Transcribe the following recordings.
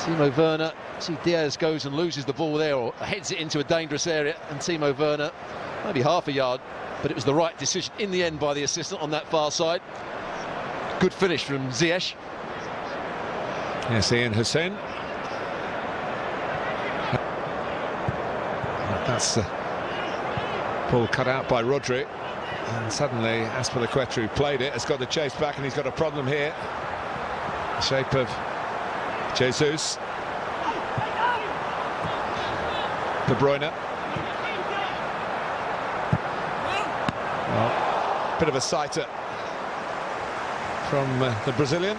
Timo Werner, see Diaz goes and loses the ball there, or heads it into a dangerous area, and Timo Werner, maybe half a yard, but it was the right decision in the end by the assistant on that far side. Good finish from Ziyech. Yes, Ian Hussein. That's the ball cut out by Rodri, and suddenly Azpilicueta, who played it, has got to chase back, and he's got a problem here. The shape of Jesus. De Bruyne. Well, bit of a sighter from the Brazilian.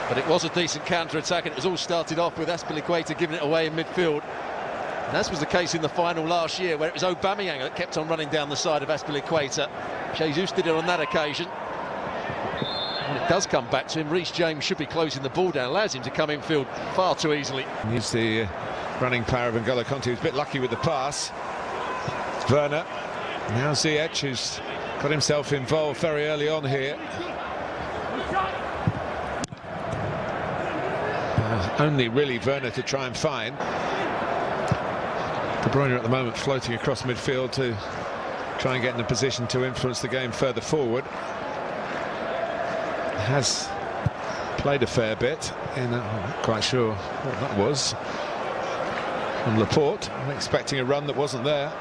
But it was a decent counter-attack, and it was all started off with Azpilicueta giving it away in midfield. And as was the case in the final last year, where it was Aubameyang that kept on running down the side of Azpilicueta. Jesus did it on that occasion. When it does come back to him, Reece James should be closing the ball down, allows him to come in field far too easily. He's the running power of N'Golo Kanté, who's a bit lucky with the pass. Werner. Now Ziyech, who's got himself involved very early on here. Only really Werner to try and find. De Bruyne at the moment floating across midfield to try and get in a position to influence the game further forward. Has played a fair bit in I'm not quite sure what that was from Laporte. I'm expecting a run that wasn't there.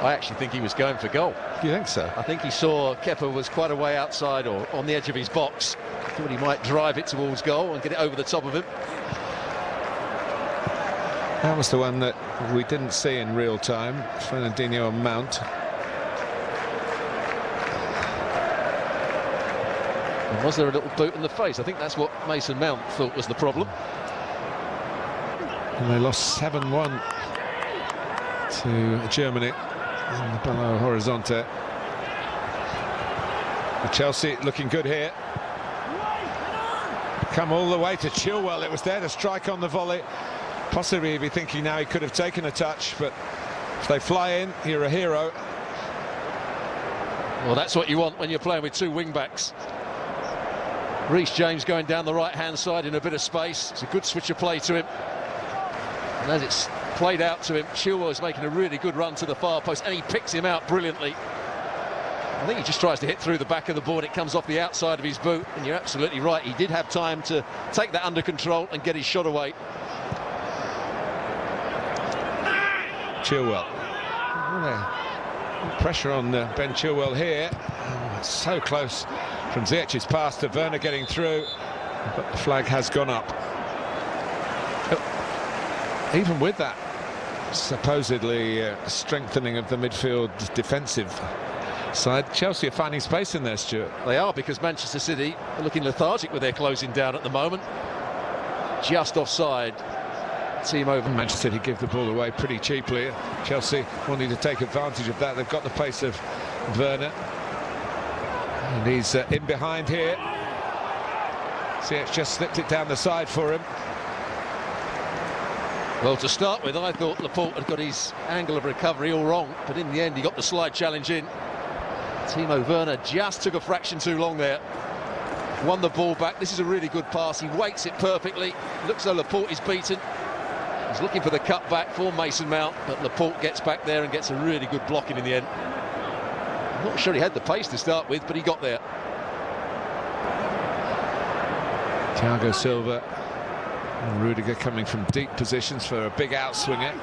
I actually think he was going for goal. Do you think so? I think he saw Kepa was quite a way outside or on the edge of his box. Thought he might drive it towards goal and get it over the top of him. That was the one that we didn't see in real time. Fernandinho on Mount. And was there a little boot in the face? I think that's what Mason Mount thought was the problem. And they lost 7-1 to Germany in the Belo Horizonte. Chelsea looking good here. Come all the way to Chilwell. It was there to strike on the volley. Possibly he'd be thinking now he could have taken a touch, but if they fly in, you're a hero. Well, that's what you want when you're playing with two wing-backs. Reece James going down the right-hand side in a bit of space. It's a good switch of play to him. And as it's played out to him, Chilwell is making a really good run to the far post, and he picks him out brilliantly. I think he just tries to hit through the back of the board. It comes off the outside of his boot, and you're absolutely right. He did have time to take that under control and get his shot away. Chilwell. Pressure on Ben Chilwell here. So close from Ziyech's pass to Werner getting through, but the flag has gone up. Even with that supposedly strengthening of the midfield defensive side, Chelsea are finding space in there, Stuart. They are, because Manchester City are looking lethargic with their closing down at the moment. Just offside. Manchester City give the ball away pretty cheaply. Chelsea wanting to take advantage of that. They've got the pace of Werner, and he's in behind here. Ziyech just slipped it down the side for him. Well, to start with, I thought Laporte had got his angle of recovery all wrong, but in the end he got the slide challenge in. Timo Werner just took a fraction too long there. Won the ball back. This is a really good pass. He weights it perfectly. Looks though Laporte is beaten. He's looking for the cut back for Mason Mount, but Laporte gets back there and gets a really good blocking in the end. I'm not sure he had the pace to start with, but he got there. Thiago Silva and Rudiger coming from deep positions for a big outswinger.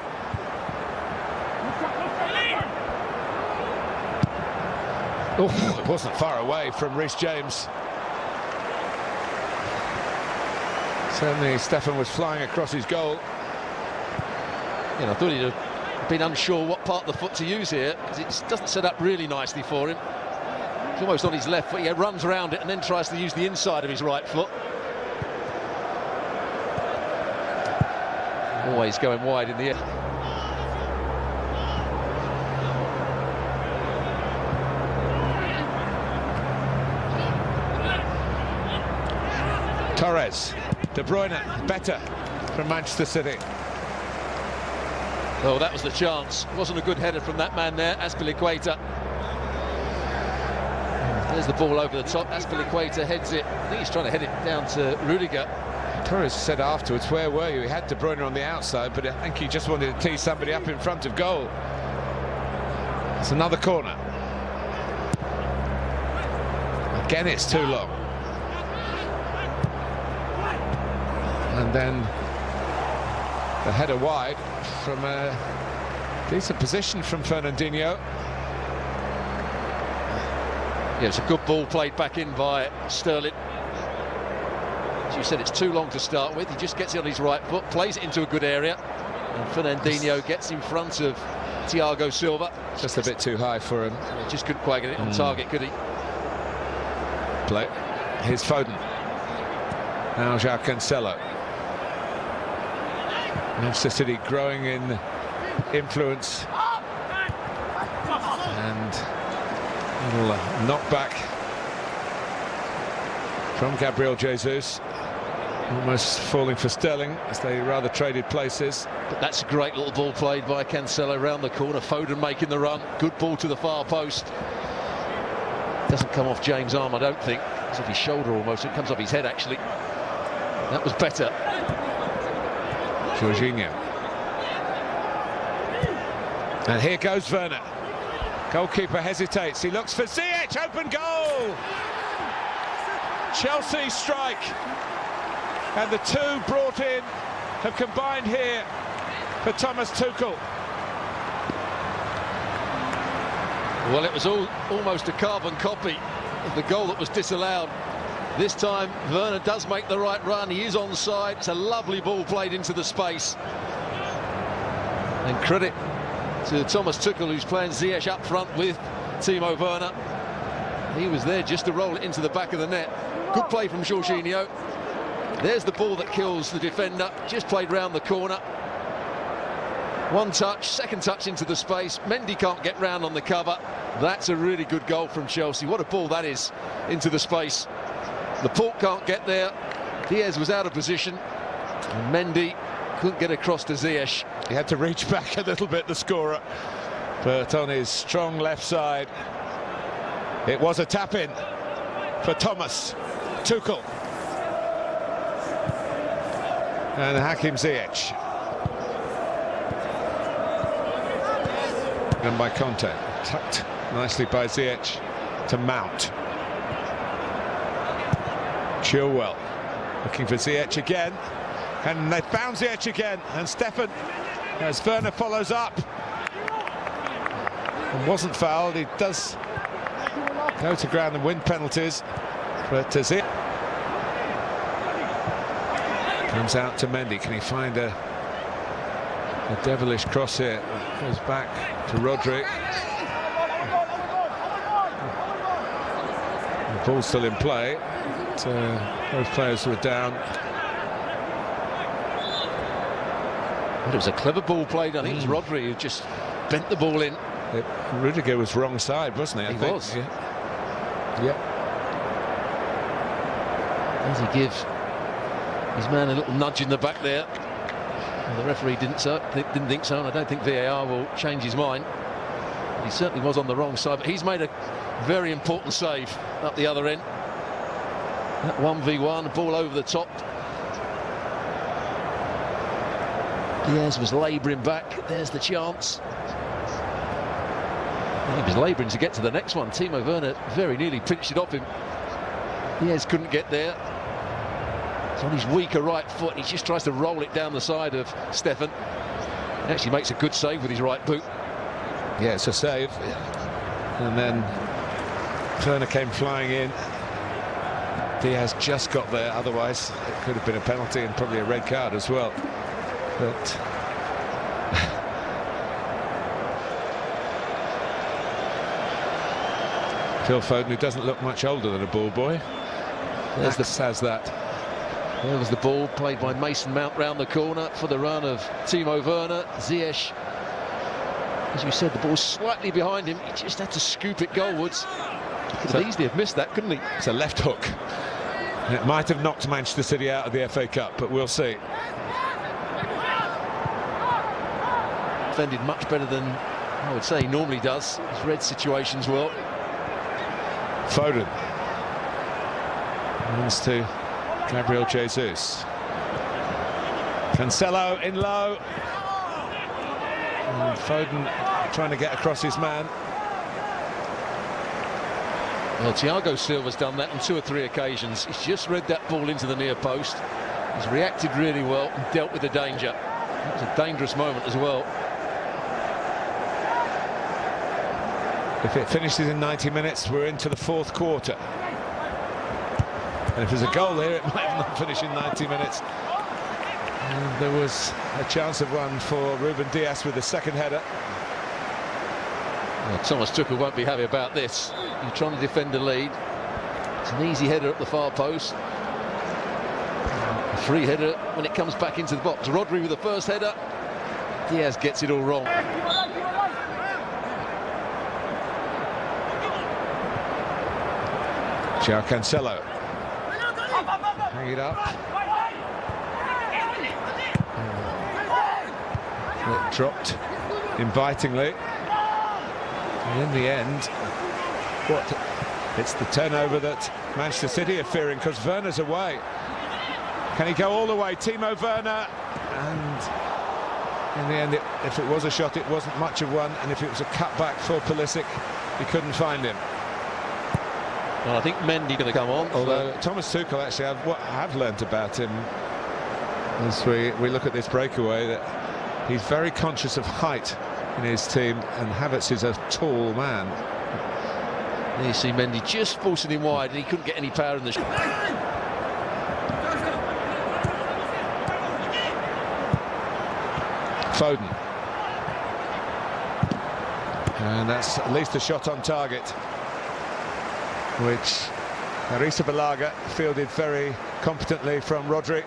Oh, it wasn't far away from Reece James. Certainly Stefan was flying across his goal. Yeah, I thought he'd have been unsure what part of the foot to use here, because it doesn't set up really nicely for him. He's almost on his left foot. He runs around it and then tries to use the inside of his right foot. Always going wide in the air. Torres, De Bruyne, better from Manchester City. Oh, that was the chance. It wasn't a good header from that man there, Azpilicueta. There's the ball over the top. Azpilicueta heads it. I think he's trying to head it down to Rudiger. Torres said afterwards, where were you? He had De Bruyne on the outside, but I think he just wanted to tee somebody up in front of goal. It's another corner. Again, it's too long. And then the header wide from a decent position from Fernandinho. Yeah, it's a good ball played back in by Sterling. As you said, it's too long to start with. He just gets it on his right foot, plays it into a good area, and Fernandinho gets in front of Thiago Silva. Just a bit too high for him. He just couldn't quite get it on target, could he? Play. Here's Foden. Now João Cancelo. Manchester City growing in influence. And a little knockback from Gabriel Jesus. Almost falling for Sterling as they rather traded places. But that's a great little ball played by Cancelo around the corner. Foden making the run. Good ball to the far post. Doesn't come off James' arm, I don't think. It's off his shoulder almost. It comes off his head, actually. That was better. Jorginho. And here goes Werner. Goalkeeper hesitates. He looks for Ziyech. Open goal! Chelsea strike. And the two brought in have combined here for Thomas Tuchel. Well, it was almost a carbon copy of the goal that was disallowed. This time, Werner does make the right run. He is onside. It's a lovely ball played into the space. And credit to Thomas Tuchel, who's playing Ziyech up front with Timo Werner. He was there just to roll it into the back of the net. Good play from Jorginho. There's the ball that kills the defender. Just played round the corner. One touch, second touch into the space. Mendy can't get round on the cover. That's a really good goal from Chelsea. What a ball that is into the space. Laporte can't get there. Diaz was out of position. And Mendy couldn't get across to Ziyech. He had to reach back a little bit, the scorer. But on his strong left side, it was a tap-in for Thomas Tuchel. And Hakim Ziyech. And by Conte, tucked nicely by Ziyech to Mount. Chilwell looking for Ziyech again, and they found Ziyech again, and Stefan, as Werner follows up, and wasn't fouled. He does go to ground and win penalties, but Ziyech comes out to Mendy. Can he find a devilish cross here? Goes back to Rodri. The ball's still in play. Both players were down. It was a clever ball played. I think it was Rodri who just bent the ball in. Rudiger was wrong side, wasn't he? He was. Yeah. Does he give his man a little nudge in the back there? Well, the referee didn't think so, and I don't think VAR will change his mind. He certainly was on the wrong side, but he's made a very important save up the other end. That 1v1, ball over the top. Diaz was labouring back. There's the chance. And he was labouring to get to the next one. Timo Werner very nearly pinched it off him. Diaz couldn't get there. It's on his weaker right foot. He just tries to roll it down the side of Stefan. He actually makes a good save with his right boot. Yeah, it's a save. And then Werner came flying in. Diaz just got there, otherwise it could have been a penalty and probably a red card as well. But Phil Foden, who doesn't look much older than a ball boy, has that. There was the ball played by Mason Mount round the corner for the run of Timo Werner. Ziyech, as you said, the ball's slightly behind him. He just had to scoop it goalwards. Could have easily have missed that, couldn't he? It's a left hook. It might have knocked Manchester City out of the FA Cup, but we'll see. Defended much better than I would say he normally does. He's read situations well. Foden runs to Gabriel Jesus. Cancelo in low. And Foden trying to get across his man. Well, Thiago Silva's done that on 2 or 3 occasions. He's just read that ball into the near post. He's reacted really well and dealt with the danger. It was a dangerous moment as well. If it finishes in 90 minutes, we're into the 4th quarter. And if there's a goal here, it might not finish in 90 minutes. And there was a chance of one for Ruben Dias with the second header. Well, Thomas Tuchel won't be happy about this. You're trying to defend the lead. It's an easy header at the far post. A free header when it comes back into the box. Rodri with the first header. Diaz gets it all wrong. João Cancelo. Hang it up. It dropped invitingly. And in the end, it's the turnover that Manchester City are fearing, because Werner's away. Can he go all the way? Timo Werner. And in the end, if it was a shot, it wasn't much of one. And if it was a cutback for Pulisic, he couldn't find him. Well, I think Mendy going to come on. Although Thomas Tuchel, actually, what I've learnt about him as we look at this breakaway, that he's very conscious of height in his team, and Havertz is a tall man. There you see Mendy just forcing him wide, and he couldn't get any power in the shot. Foden. And that's at least a shot on target, which Arrizabalaga fielded very competently from Rodri.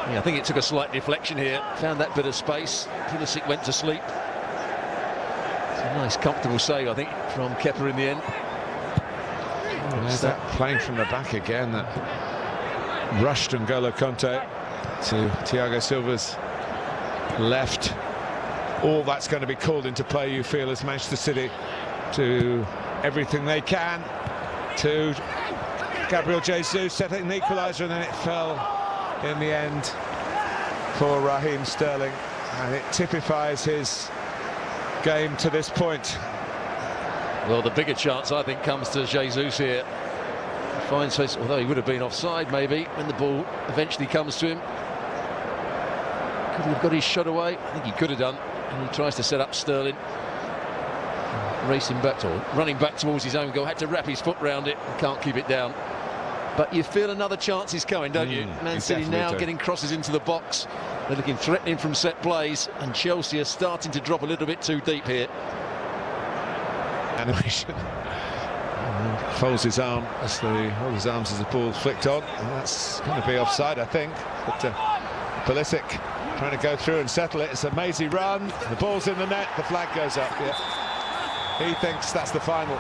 Yeah, I think it took a slight deflection here. Found that bit of space. Pulisic went to sleep. It's a nice, comfortable save, I think, from Kepa in the end. There's that playing from the back again, that rushed N'Golo Kanté to Thiago Silva's left. All that's going to be called into play, you feel, as Manchester City do everything they can to Gabriel Jesus setting the equaliser, and then it fell in the end for Raheem Sterling, and it typifies his game to this point. Well, the bigger chance, I think, comes to Jesus here. Finds space, although he would have been offside maybe when the ball eventually comes to him. Could he have got his shot away? I think he could have done. And he tries to set up Sterling, racing back, or running back towards his own goal. Had to wrap his foot round it and can't keep it down. But you feel another chance is coming, don't you? Man City now getting crosses into the box. They're looking threatening from set plays, and Chelsea are starting to drop a little bit too deep here. Animation. Folds his arm as holds his arms as the ball flicked on, and that's going to be offside, I think. But Pulisic trying to go through and settle it. It's a mazy run. The ball's in the net. The flag goes up. Yeah. He thinks that's the final,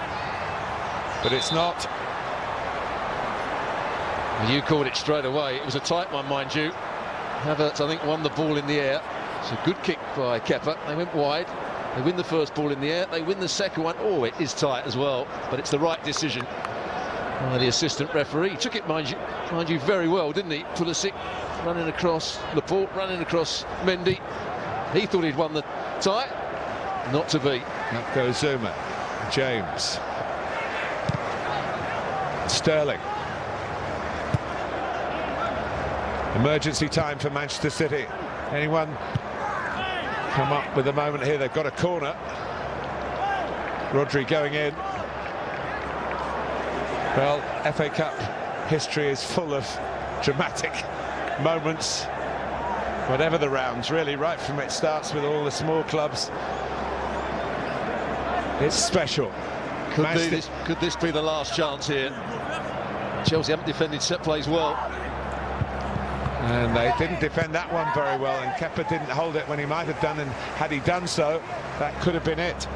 but it's not. You called it straight away. It was a tight one, mind you. Havertz, I think, won the ball in the air. It's a good kick by Kepa. They went wide. They win the first ball in the air. They win the second one. Oh, it is tight as well, but it's the right decision by the assistant referee. He took it, mind you, very well, didn't he? Pulisic running across, Laporte running across Mendy. He thought he'd won the tie. Not to be. Up goes Zuma. James. Sterling. Emergency time for Manchester City. Anyone come up with a moment here? They've got a corner. Rodri going in. Well, FA Cup history is full of dramatic moments, whatever the rounds, really, right from it starts with all the small clubs. It's special. Could this be the last chance here? Chelsea haven't defended set plays well. And they didn't defend that one very well, and Kepa didn't hold it when he might have done, and had he done so, that could have been it.